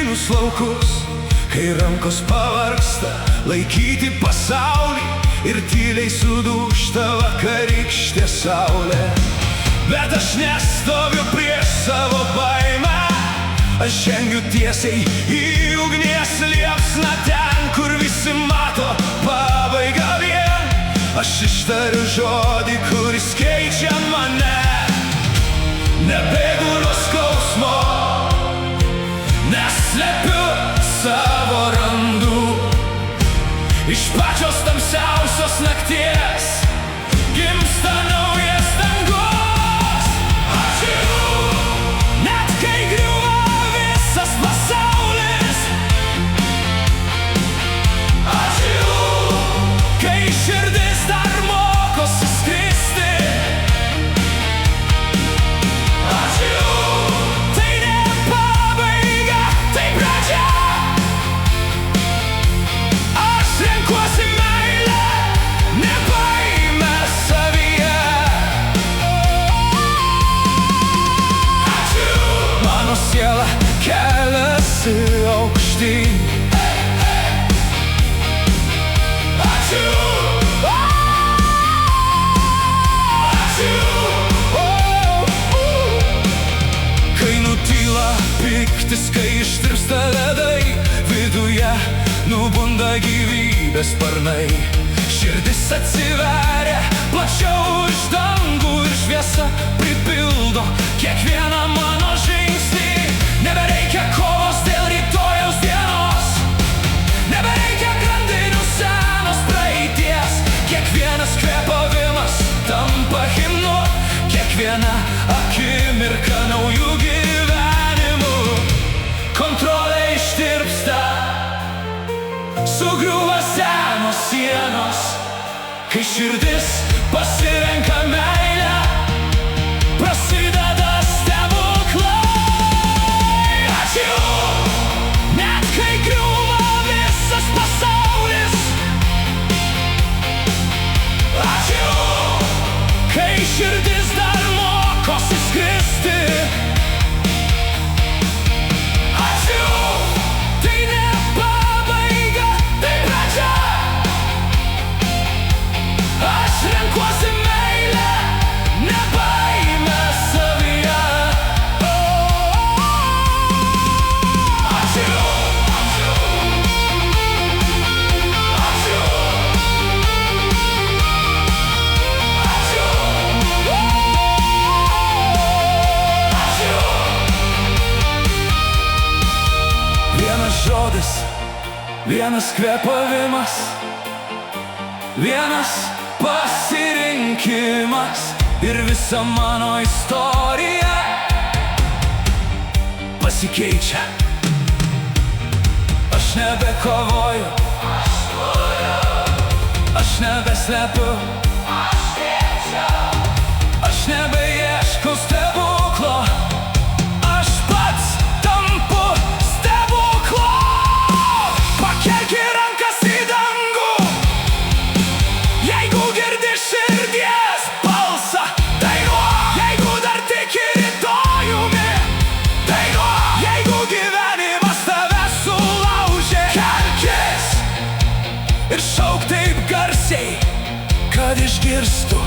plynus laukus, kai rankos pavargsta laikyti pasaulį ir tyliai sudūžta vakarykštė saulė. Bet aš nestoviu prieš savo baimę, aš žengiu tiesiai į ugnies liepsną, ten, kur visi mato pabaigą vien. Aš ištariu žodį, kuris keičia mane. Nebėgu nuo skausmo, neslepiu savo randų. Iš pačios tamsiausios nakties gimsta naujas dangus. Ačiū, net kai griūva visas pasaulis. Ačiū, kai širdis dar mokosi skristi. Ačiū, tai ne pabaiga, tai pradžia. Aš renkuosi meilę, ne baimę savyje. Ačiū, mano siela keliasi aukštyn. Ačiū, kai nutyla pyktis, kai ištirpsta ledai, viduje nubunda gyvybės sparnai. Širdis atsiveria plačiau už dangų ir šviesa pripildo kiekvieną mano žingsnį. Nebereikia kovos dėl rytojaus dienos, nebereikia grandinių senos praeities. Kiekvienas kvėpavimas tampa himnu, kiekviena akimirka naujų gyvenimų. Kontrolė ištirpsta, sugriūva senos sienos, kai širdis pasirenka meilę, prasideda stebuklai. Ačiū, net kai griūva visas pasaulis. Ačiū, kai širdis dar mokosi skristi. Ačiū, tai ne pabaiga, tai pradžia. Aš renkuosi meilę, ne baimę savyje. Ačiū, ačiū, ačiū, ačiū, ačiū. Vienas žodis, vienas kvėpavimas, vienas pasirinkimas ir visa mano istorija pasikeičia. Aš nebekovoju, aš nebeslepiu, aš nebeieškau stebuklo. Aš pats tampu stebuklo. Pakelki rankas į dangų, jeigu girdi širdies balsą. Dainuok, jeigu dar tiki rytojumi. Dainuok, jeigu gyvenimas tave sulaužė. Kelkis ir šauk taip garsiai, kad išgirstų